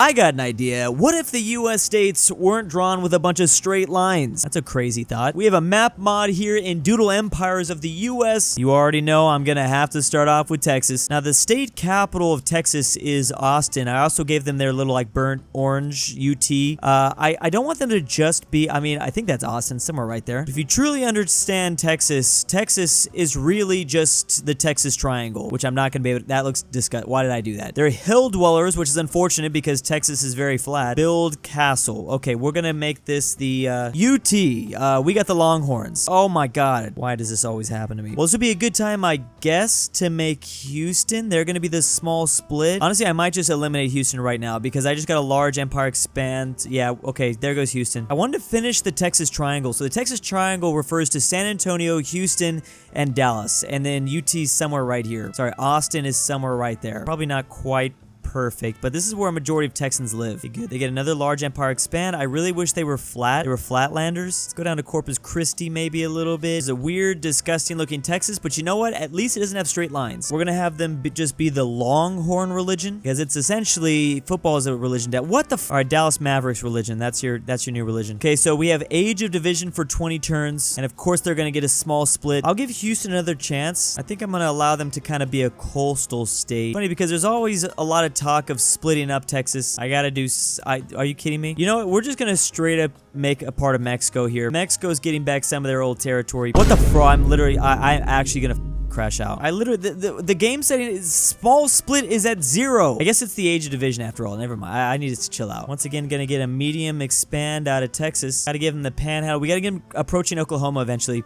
I got an idea. What if the US states weren't drawn with a bunch of straight lines? That's a crazy thought. We have a map mod here in Doodle Empires of the US. You already know I'm gonna have to start off with Texas. Now, the state capital of Texas is Austin. I also gave them their little like burnt orange UT. I don't want them to just be, I mean, I think that's Austin, somewhere right there. If you truly understand Texas, Texas is really just the Texas Triangle, which I'm not gonna be able to, that looks disgusting. Why did I do that? They're hill dwellers, which is unfortunate because Texas is very flat. Build castle. Okay, we're gonna make this the UT. We got the Longhorns. Oh my god. Why does this always happen to me? Well, this would be a good time, I guess, to make Houston. They're gonna be this small split. Honestly, I might just eliminate Houston right now because I just got a large empire expand. Yeah, okay, there goes Houston. I wanted to finish the Texas Triangle. So the Texas Triangle refers to San Antonio, Houston, and Dallas. And then UT's somewhere right here. Sorry, Austin is somewhere right there. Probably not quite perfect, but this is where a majority of Texans live. Good. They get another large empire expand. I really wish they were flat. They were flatlanders. Let's go down to Corpus Christi maybe a little bit. It's a weird, disgusting looking Texas, but you know what? At least it doesn't have straight lines. We're gonna have them just be the Longhorn religion because it's essentially football is a religion. What the f? All right, Dallas Mavericks religion. That's your new religion. Okay, so we have Age of Division for 20 turns, and of course they're gonna get a small split. I'll give Houston another chance. I think I'm gonna allow them to kind of be a coastal state. Funny because there's always a lot of talk of splitting up Texas. I gotta do. Are you kidding me? You know what? We're just gonna straight up make a part of Mexico here. Mexico's getting back some of their old territory. What the fro? I'm actually gonna crash out. I literally the game setting is small split is at 0. I guess it's the Age of Division after all. Never mind. I need to chill out. Once again, gonna get a medium expand out of Texas. Gotta give them the Panhandle. We gotta get them approaching Oklahoma eventually.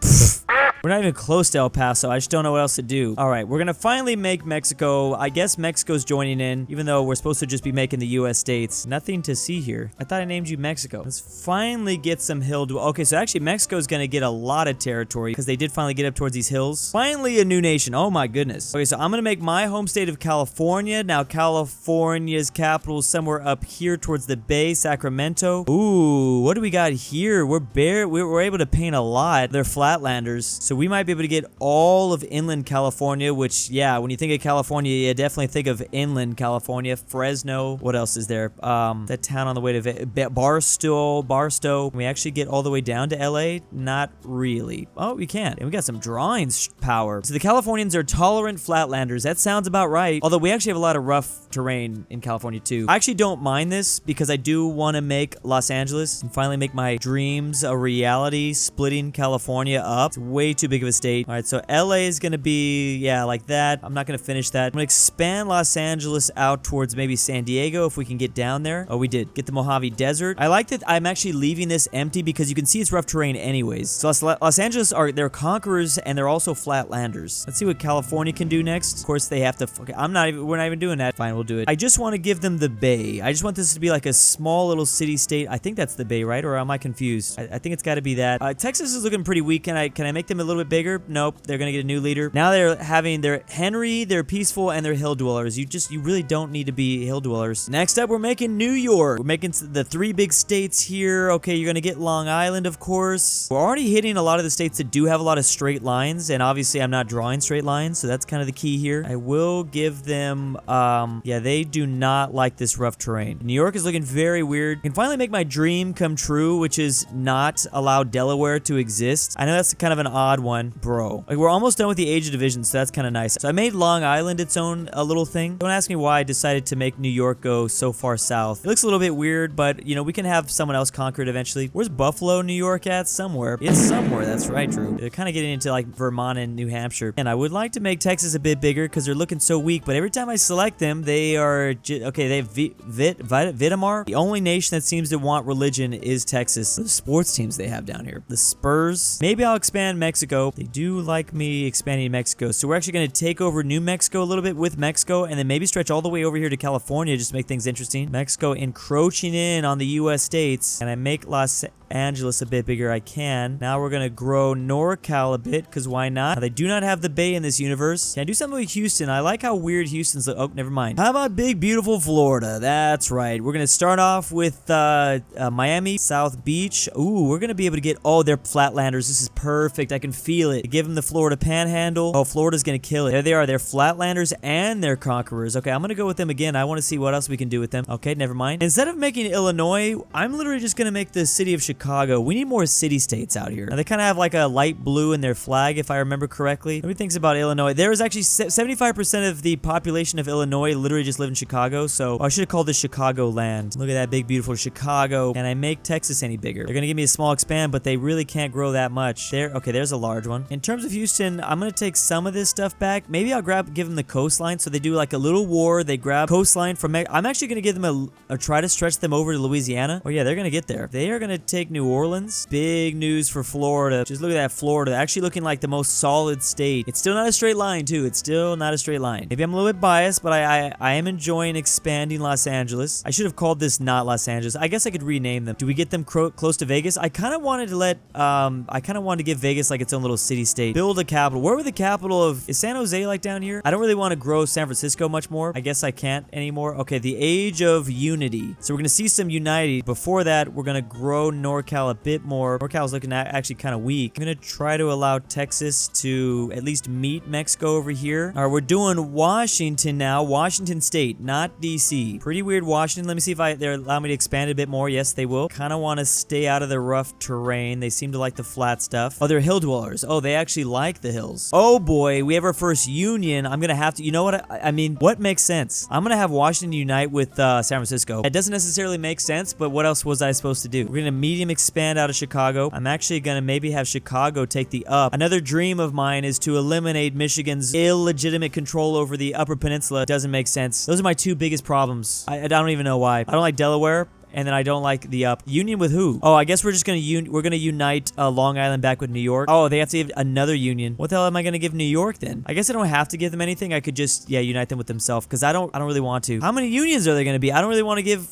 We're not even close to El Paso. I just don't know what else to do. All right, we're gonna finally make Mexico. I guess Mexico's joining in, even though we're supposed to just be making the U.S. states. Nothing to see here. I thought I named you Mexico. Let's finally get some hill. Okay, so actually Mexico's gonna get a lot of territory because they did finally get up towards these hills. Finally a new nation. Oh my goodness. Okay, so I'm gonna make my home state of California. Now California's capital is somewhere up here towards the Bay, Sacramento. Ooh, what do we got here? We're able to paint a lot. They're flatlanders, so we might be able to get all of inland California, which, yeah, when you think of California, you definitely think of inland California. Fresno. What else is there? That town on the way to Barstow. Can we actually get all the way down to LA? Not really. Oh, we can. And we got some drawings power. So the Californians are tolerant flatlanders. That sounds about right. Although we actually have a lot of rough terrain in California too. I actually don't mind this because I do want to make Los Angeles and finally make my dreams a reality, splitting California up. It's way too big of a state. All right, so LA is gonna be, yeah, like that. I'm not gonna finish that. I'm gonna expand Los Angeles out towards maybe San Diego if we can get down there. Oh, we did get the Mojave Desert. I like that I'm actually leaving this empty because you can see it's rough terrain anyways. So Los Angeles they're conquerors and they're also flatlanders. Let's see what California can do next. Of course they have to. Okay, we're not even doing that. Fine, we'll do it. I just want to give them the Bay. I just want this to be like a small little city state. I think that's the Bay, right? Or am I confused? I think it's got to be that. Texas is looking pretty weak. Can I make them a little bit bigger? Nope. They're gonna get a new leader. Now they're having their Henry, they're peaceful, and they're hill dwellers. You really don't need to be hill dwellers. Next up, we're making New York. We're making the 3 big states here. Okay, you're gonna get Long Island, of course. We're already hitting a lot of the states that do have a lot of straight lines, and obviously I'm not drawing straight lines, so that's kind of the key here. I will give them, yeah, they do not like this rough terrain. New York is looking very weird. I can finally make my dream come true, which is not allow Delaware to exist. I know that's kind of an odd one, bro. Like, we're almost done with the Age of Division, so that's kind of nice. So I made Long Island its own little thing. Don't ask me why I decided to make New York go so far south. It looks a little bit weird, but, you know, we can have someone else conquer it eventually. Where's Buffalo, New York at? Somewhere. It's somewhere. That's right, Drew. They're kind of getting into, like, Vermont and New Hampshire. And I would like to make Texas a bit bigger because they're looking so weak, but every time I select them, they are... Okay, they have Vitamar. The only nation that seems to want religion is Texas. The sports teams they have down here. The Spurs. Maybe I'll expand Mexico. They do like me expanding Mexico, so we're actually going to take over New Mexico a little bit with Mexico, and then maybe stretch all the way over here to California just to make things interesting. Mexico encroaching in on the U.S. states, and I make Los Angeles a bit bigger. I can. Now we're gonna grow NorCal a bit, because why not? Now, they do not have the Bay in this universe. Can I do something with Houston? I like how weird Houston's look. Oh, never mind. How about big, beautiful Florida? That's right. We're gonna start off with Miami, South Beach. Ooh, we're gonna be able to get, oh, they're flatlanders. This is perfect. I can feel it. Give them the Florida Panhandle. Oh, Florida's gonna kill it. There they are. They're Flatlanders and they're conquerors. Okay, I'm gonna go with them again. I want to see what else we can do with them. Okay, never mind. Instead of making Illinois, I'm literally just gonna make the city of Chicago. We need more city-states out here. Now, they kind of have like a light blue in their flag, if I remember correctly. Let me think about Illinois. There is actually 75% of the population of Illinois literally just live in Chicago, so I should have called this Chicago land. Look at that big, beautiful Chicago. Can I make Texas any bigger? They're gonna give me a small expand, but they really can't grow that much. There, okay, there's a large one. In terms of Houston, I'm gonna take some of this stuff back. Maybe I'll give them the coastline, so they do like a little war. They grab coastline from. I'm actually gonna give them a try to stretch them over to Louisiana. Oh yeah, they're gonna get there. They are gonna take New Orleans. Big news for Florida. Just look at that, Florida, actually looking like the most solid state. It's still not a straight line too. It's still not a straight line. Maybe I'm a little bit biased, but I am enjoying expanding Los Angeles. I should have called this not Los Angeles. I guess I could rename them. Do we get them close to Vegas? I kind of wanted to give Vegas like its own little city state. Build a capital. Where would the capital of, is San Jose like down here? I don't really want to grow San Francisco much more. I guess I can't anymore. Okay, the age of unity. So we're going to see some unity. Before that, we're going to grow NorCal a bit more. NorCal is looking actually kind of weak. I'm going to try to allow Texas to at least meet Mexico over here. All right, we're doing Washington now. Washington State, not DC. Pretty weird Washington. Let me see if they'll allow me to expand a bit more. Yes, they will. Kind of want to stay out of the rough terrain. They seem to like the flat stuff. Oh, they're hill dwellers. Oh, they actually like the hills. Oh boy, we have our first union. I'm gonna have to, you know what? I mean, what makes sense? I'm gonna have Washington unite with San Francisco. That doesn't necessarily make sense, but what else was I supposed to do? We're gonna medium expand out of Chicago. I'm actually gonna maybe have Chicago take the up. Another dream of mine is to eliminate Michigan's illegitimate control over the Upper Peninsula. Doesn't make sense. Those are my two biggest problems. I don't even know why. I don't like Delaware. And then I don't like the up. Union with who? Oh, I guess we're just gonna unite Long Island back with New York. Oh, they have to give another union. What the hell am I gonna give New York then? I guess I don't have to give them anything. I could just, yeah, unite them with themselves because I don't really want to. How many unions are there gonna be? I don't really want to give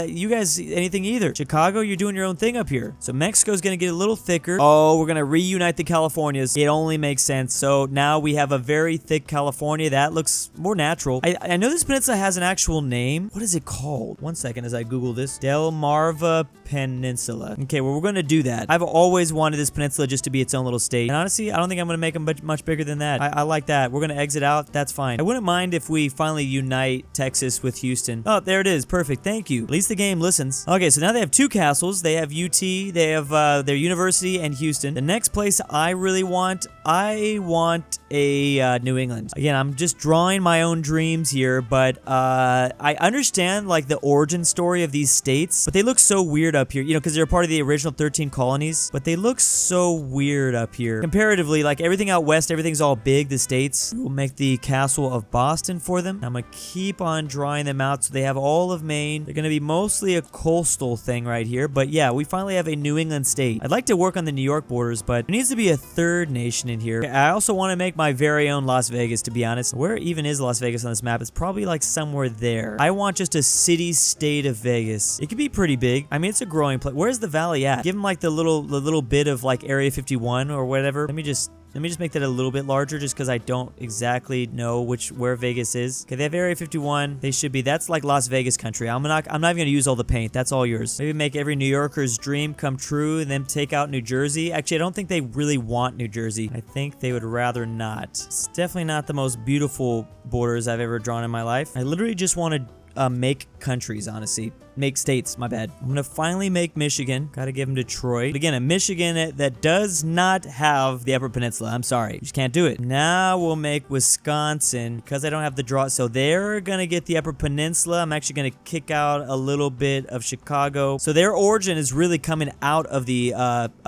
you guys anything either. Chicago, you're doing your own thing up here. So Mexico's gonna get a little thicker. Oh, we're gonna reunite the Californias. It only makes sense. So now we have a very thick California. That looks more natural. I know this peninsula has an actual name. What is it called? One second as I Google this. Delmarva Peninsula. Okay, well, we're going to do that. I've always wanted this peninsula just to be its own little state. And honestly, I don't think I'm going to make them much bigger than that. I like that. We're going to exit out. That's fine. I wouldn't mind if we finally unite Texas with Houston. Oh, there it is. Perfect. Thank you. At least the game listens. Okay, so now they have two castles. They have UT, they have their university, and Houston. The next place I really want, I want a New England. Again, I'm just drawing my own dreams here, but I understand like the origin story of these states, but they look so weird up here, you know, because they're part of the original 13 colonies, but they look so weird up here. Comparatively, like everything out west, everything's all big, the states. We'll make the castle of Boston for them. I'm going to keep on drawing them out so they have all of Maine. They're going to be mostly a coastal thing right here, but yeah, we finally have a New England state. I'd like to work on the New York borders, but there needs to be a third nation in here. I also want to make my very own Las Vegas, to be honest. Where even is Las Vegas on this map? It's probably like somewhere there. I want just a city-state of Vegas. It could be pretty big. I mean, it's a growing place. Where's the valley at? Give them like the little bit of like Area 51 or whatever. Let me just make that a little bit larger just because I don't exactly know where Vegas is. Okay, they have Area 51. They should be. That's like Las Vegas country. I'm not even going to use all the paint. That's all yours. Maybe make every New Yorker's dream come true and then take out New Jersey. Actually, I don't think they really want New Jersey. I think they would rather not. It's definitely not the most beautiful borders I've ever drawn in my life. I literally just want to make countries, honestly. Make states, my bad. I'm gonna finally make Michigan. Gotta give them Detroit. But again, a Michigan that does not have the Upper Peninsula. I'm sorry. You just can't do it. Now we'll make Wisconsin because I don't have the draw. So they're gonna get the Upper Peninsula. I'm actually gonna kick out a little bit of Chicago. So their origin is really coming out of the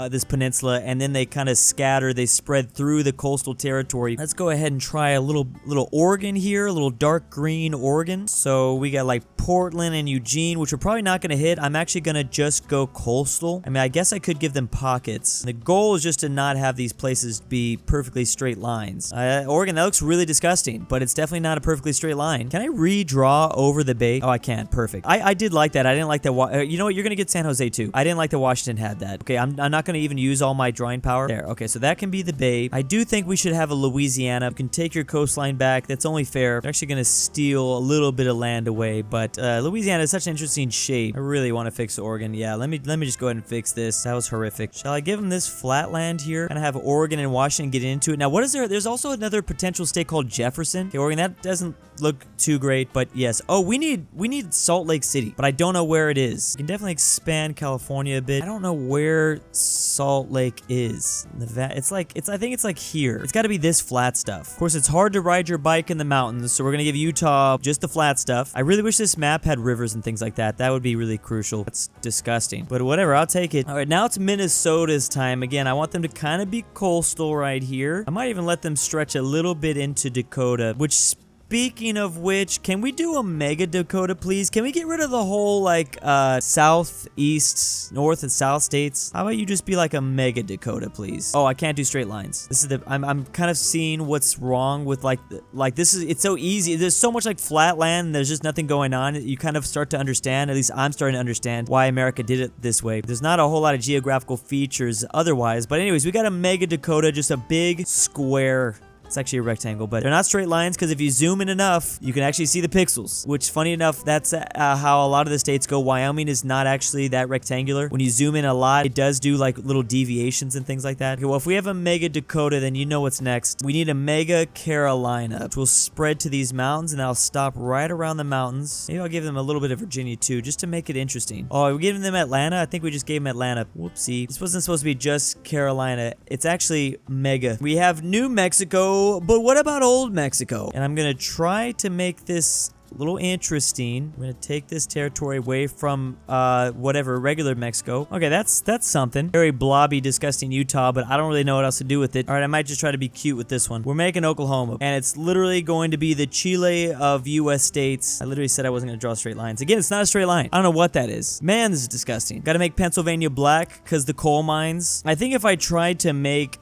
this peninsula, and then they kind of scatter. They spread through the coastal territory. Let's go ahead and try a little Oregon here, a little dark green Oregon. So we got like Portland and Eugene, which we're probably not going to hit. I'm actually going to just go coastal. I mean, I guess I could give them pockets. The goal is just to not have these places be perfectly straight lines. Oregon, that looks really disgusting, but it's definitely not a perfectly straight line. Can I redraw over the bay? Oh, I can. Perfect. I did like that. I didn't like that. You know what? You're going to get San Jose too. I didn't like that Washington had that. Okay, I'm not going to even use all my drawing power. There. Okay, so that can be the bay. I do think we should have a Louisiana. You can take your coastline back. That's only fair. They're actually going to steal a little bit of land away, but Louisiana is such an interesting interesting shape. I really want to fix Oregon. Yeah, let me just go ahead and fix this. That was horrific. Shall I give them this flatland here? And have Oregon and Washington get into it. Now, what is there? There's also another potential state called Jefferson. Okay, Oregon, that doesn't look too great, but yes. Oh, we need Salt Lake City, but I don't know where it is. We can definitely expand California a bit. I don't know where Salt Lake is. Nevada. I think it's like here. It's got to be this flat stuff. Of course, it's hard to ride your bike in the mountains, so we're gonna give Utah just the flat stuff. I really wish this map had rivers and things like that. That would be really crucial. That's disgusting, but whatever, I'll take it. All right, now it's Minnesota's time. Again, I want them to kind of be coastal right here. I might even let them stretch a little bit into Dakota, which, speaking of which, can we do a mega Dakota, please? Can we get rid of the whole, like, south, east, north, and south states? How about you just be like a mega Dakota, please? Oh, I can't do straight lines. This is I'm kind of seeing what's wrong with, it's so easy. There's so much, like, flat land, and there's just nothing going on. You kind of start to understand, at least I'm starting to understand, why America did it this way. There's not a whole lot of geographical features otherwise, but anyways, we got a mega Dakota, just a big square. It's actually a rectangle, but they're not straight lines because if you zoom in enough, you can actually see the pixels, which, funny enough, that's how a lot of the states go. Wyoming is not actually that rectangular. When you zoom in a lot, it does do like little deviations and things like that. Okay, well, if we have a mega Dakota, then you know what's next. We need a mega Carolina, which will spread to these mountains, and I'll stop right around the mountains. Maybe I'll give them a little bit of Virginia too, just to make it interesting. Oh, are we giving them Atlanta? I think we just gave them Atlanta. Whoopsie. This wasn't supposed to be just Carolina. It's actually mega. We have New Mexico. But what about Old Mexico? And I'm gonna try to make this a little interesting. I'm gonna take this territory away from whatever regular Mexico. Okay, that's something. Very blobby, disgusting Utah, but I don't really know what else to do with it. All right, I might just try to be cute with this one. We're making Oklahoma, and it's literally going to be the Chile of U.S. states. I literally said I wasn't gonna draw straight lines. Again, it's not a straight line. I don't know what that is. Man, this is disgusting. Gotta make Pennsylvania black because the coal mines. I think if I tried to make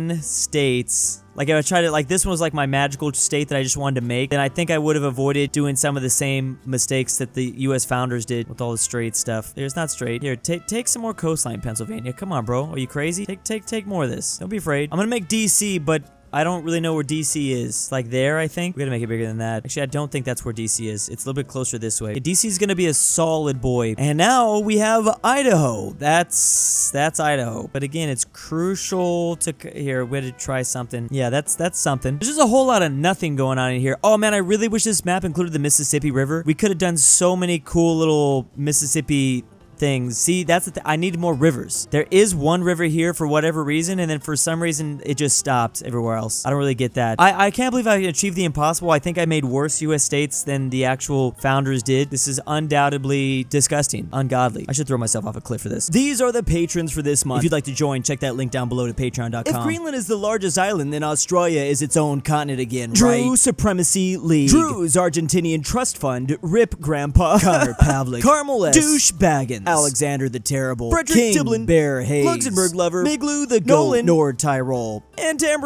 non-states, like if I tried to, like this one was like my magical state that I just wanted to make, then I think I would have avoided doing some of the same mistakes that the U.S. founders did with all the straight stuff. It's not straight. Here, take some more coastline, Pennsylvania. Come on, bro. Are you crazy? Take more of this. Don't be afraid. I'm gonna make D.C., but I don't really know where DC is. Like there, I think. We gotta make it bigger than that. Actually, I don't think that's where DC is. It's a little bit closer this way. DC is gonna be a solid boy. And now we have Idaho. That's Idaho. But again, it's crucial to... Here, we had to try something. Yeah, that's something. There's just a whole lot of nothing going on in here. Oh, man, I really wish this map included the Mississippi River. We could have done so many cool little Mississippi things. See, that's the thing. I need more rivers. There is one river here for whatever reason, and then for some reason it just stopped everywhere else. I don't really get that. I can't believe I achieved the impossible. I think I made worse U.S. states than the actual founders did. This is undoubtedly disgusting, ungodly. I should throw myself off a cliff for this. These are the patrons for this month. If you'd like to join, check that link down below to patreon.com. If Greenland is the largest island, then Australia is its own continent again, right? Drew Supremacy League. Drew's Argentinian Trust Fund. Rip Grandpa. Connor Pavlik. Carmel S. Douche Baggins. Alexander the Terrible, Frederick King, Tiblin, Bear Hayes, Luxembourg Lover, Miglu the Goat, Nolan, Nord Tyrol, and Tambrin.